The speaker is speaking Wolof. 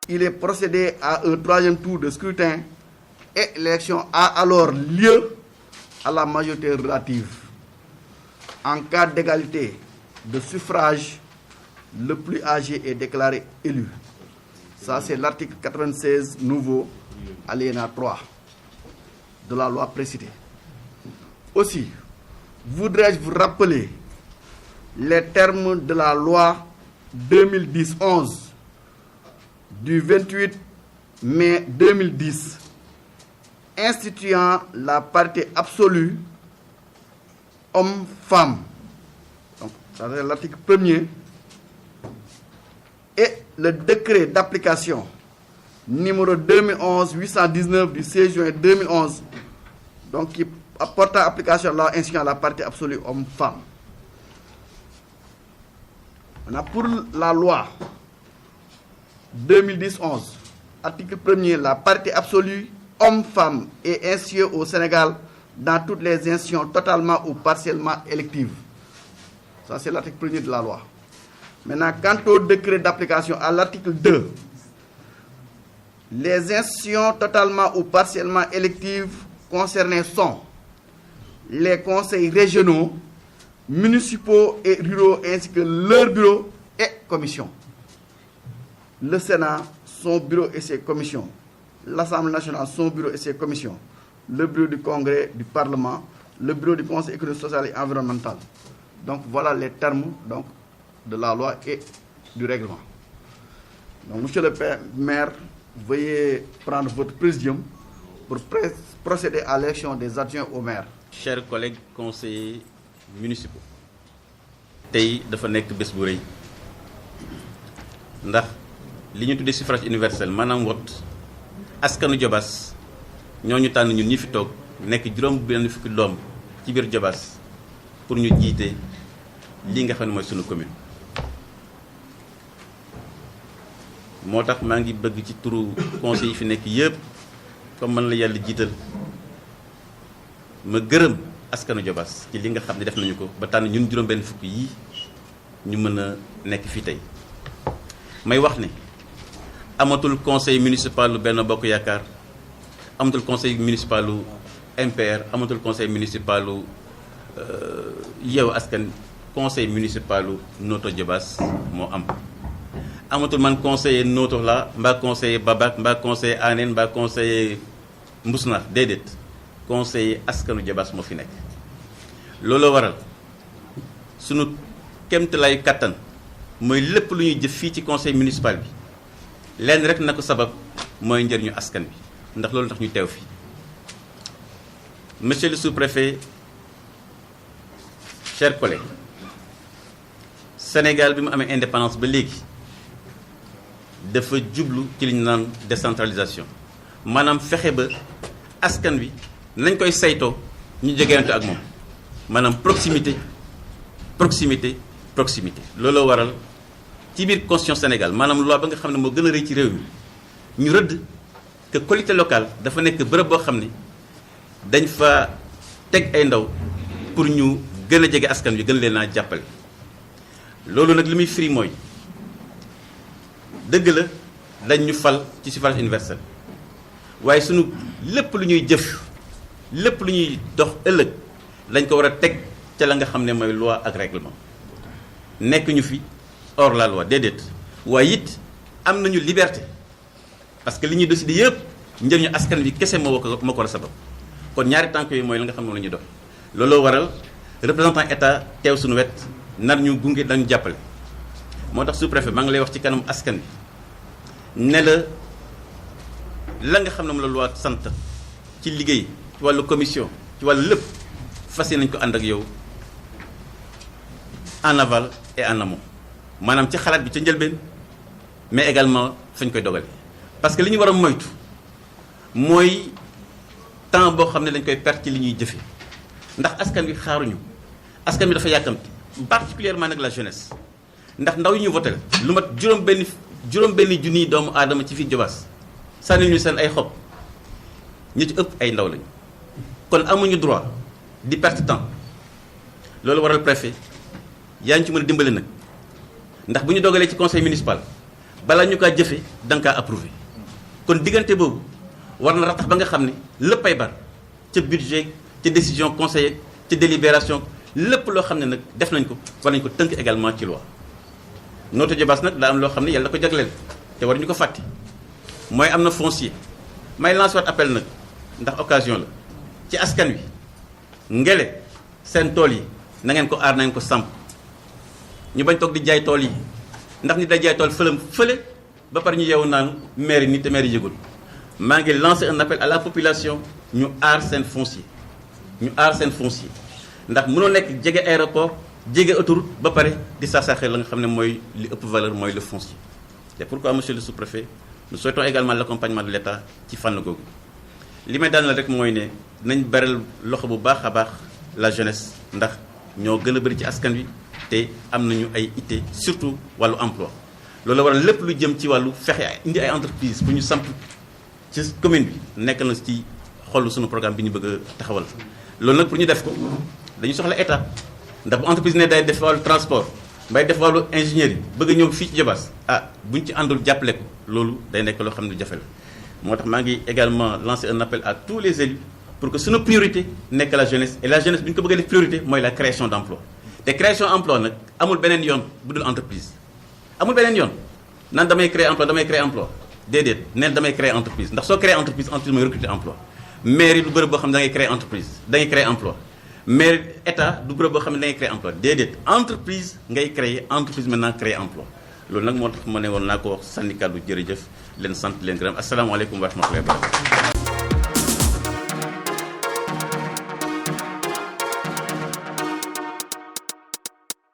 il est procédé à un troisième tour de scrutin et l'élection a alors lieu à la majorité relative. En cas d'égalité de suffrage, le plus âgé est déclaré élu. Ça, c'est l'article 96 nouveau, alinéa 3 de la loi précitée. Aussi, voudrais-je vous rappeler les termes de la loi 2010-11 du 28 mai 2010 instituant la parité absolue homme-femme. Donc, ça c'est l'article 1er. Et le décret d'application numéro 2011-819 du 16 juin 2011, donc qui apporte à application la loi instituant la parité absolue homme-femme. Pour la loi 2010-11, article 1er, la parité absolue homme-femme est instituée au Sénégal dans toutes les institutions totalement ou partiellement électives. Ça, c'est l'article 1er de la loi. Maintenant, quant au décret d'application à l'article 2, les institutions totalement ou partiellement électives concernées sont les conseils régionaux, municipaux et ruraux ainsi que leurs bureaux et commissions. Le Sénat, son bureau et ses commissions. L'Assemblée nationale, son bureau et ses commissions. Le bureau du Congrès du Parlement, le bureau du Conseil économique, social et environnemental. Donc voilà les termes donc, de la loi et du règlement. Donc, monsieur le maire, veuillez prendre votre présidium pour procéder à l'élection des adjoints au maire. Chers collègues conseillers municipaux, tey dafa nekk bés bu rëy ndax li ñu tuddee suffrage universel maanaam wot askanu Diobass ñoo ñu tànn ñun ñi fi toog nekk juróom benn fukki doom ci biir Diobass pour ñu jiite lii nga xam ne mooy sunu commune. moo tax maa ngi bëgg ci turu conseil yi fi nekk yëpp comme man la yàlla jiital ma gërëm askanu Diobass ci li nga xam ne def nañu ko ba tànn ñun juróom benn fukki yi ñu mën a nekk fii tey. may wax ne amatul conseil municipal lu Benno Bokk Yaakaar, amatul conseil municipal lu MPR, amatul conseil municipal lu Yewwi Askan, conseil municipal lu Notto Diobass moo am. amatul man conseiller Notto la mbaa conseiller Babac mbaa conseiller Anen mbaa conseiller Mbousnakh déedéet conseiller askanu Diobass moo fi nekk. looloo waral sunu kéemtalaayu kattan mooy lépp lu ñuy jëf fii ci conseil municipal bi lenn rek na ko sabab mooy njëriñu askan bi ndax loolu tax ñu teew fi. Monsieur le sous-préfet, chers collègues, Sénégal bi mu amee indépendance ba léegi dafa jublu ci li ñu naan décentralisation maanaam fexe ba askan wi nañ koy saytoo ñu jegeante ak moom maanaam proximité proximité proximité. looloo waral ci biir constitution Sénégal maanaam loi ba nga xam ne moo gën a rëy ci réew mi ñu rëdd que collectivité locale dafa nekk bërëb boo xam ne dañ fa teg ay ndaw pour ñu gën a jege askan wi gën leen a jàppale. loolu nag li muy firi mooy dëgg la dañ ñu fal ci suffrage universel waaye sunu lépp lu ñuy jëf lépp lu ñuy dox ëllëg dañ ko war a teg ca la nga xam ne mooy loi ak règlement. nekk ñu fi hors la loi déedéet waaye it am nañu liberté parce que li ñuy décider yëpp njëriñu askan wi kese moo ko war a sabab kon ñaari tànk yi mooy la nga xam ne la ñuy dox. looloo waral représentant état teew suñu wet nar ñu gunge dañu jàppale moo tax sous-préfet maa ngi lay wax ci kanam askan bi ne la nga xam ne moom la loi sant ci liggéey ci wàllu commission ci wàllu lépp fas yéene nañu ko ànd ak yow en aval et en amont maanaam ci xalaat bi ca njëlbeen mais également fañ koy dogale parce que li ñu war a moytu mooy temps boo xam ne dañ koy perte ci li ñuy jëfe ndax askan wi xaaruñu askan wi dafa yàkkamti particulièrement nag la jeunesse ndax ndaw yi ñu voté lu mat juróom benn junniy doomu aadama ci fii Diobass sànni ñu seen ay xob ñi ci ëpp ay ndaw lañu kon amuñu droit di perte temps loolu waral préfet yaa ngi ci mën a dimbali nag ndax bu ñu dogalee ci conseil municipal balaa ñu kaa jëfe da nga kaa approuvé kon diggante boobu war na ratax ba nga xam ne lépp ay bar ca budget ca décision conseillère ca délibération lépp loo xam ne nag def nañ ko war nañ ko tënk également ci loi Notto Diobass nag daa am loo xam ne yàlla da ko jagleel te war ñu ko fàtte mooy am na foncier may lancer waat appel nag ndax occasion la ci askan wi ngele seen tool yi na ngeen ko aar na ngeen ko samp ñu bañ toog di jaay tool yi ndax nit day jaay tool fële ba pare ñu yeewu naan maire yi nii te maire yi yëgul maa ngi lancer un appel à la population ñu aar seen foncier ñu aar seen foncier ndax mënoo nekk jege aéroport jege autoroute ba pare di saaxee la nga xam ne mooy li ëpp valeur mooy le foncier. c'est pourquoi monsieur le sous-préfet nous souhaitons également l'accompagnement de l'État ci fànn googu li may daaneel rek mooy ne nañ beral loxo bu baax a baax la jeunesse ndax ñoo gën a bëri ci askan wi te am nañu ay itte surtout wàllu emploi loolu waral lépp lu jëm ci wàllu fexe indi ay entreprise pour ñu samp ci commune bi nekk na ci xolu suñu programme bi ñu bëgg a taxawal loolu nag pour ñu def ko dañu soxla état ndax bu entreprise ne day def wàllu transport mbay def wàllu ingénierie bëgg a ñëw fii ci Diobass buñ ci àndul jàppale ko loolu day nekk loo xam ne jafe la moo tax maa ngi également lancer un appel à tous les élus pour que suñu priorité nekk la jeunesse et la jeunesse bi ñu ko bëggee def priorité mooy la création d'emploi te création emploi nag amul beneen yoon bu dul entreprise amul beneen yoon naan damay créer emploi déedéet neen damay créer entreprise ndax soo créer entreprise mooy recruter emploi mairie du bërëb boo xam ne da ngay créer entreprise da ngay créer emploi mais état du bërëb boo xam ne da ngay créer emploi déedéet entreprise ngay créer entreprise maintenant créer emploi loolu nag moo tax ma ne woon naa ko wax syndicat du jërëjëf leen sant leen gërëm asalaamaaleykum wa rahmatullahi wa barakatuh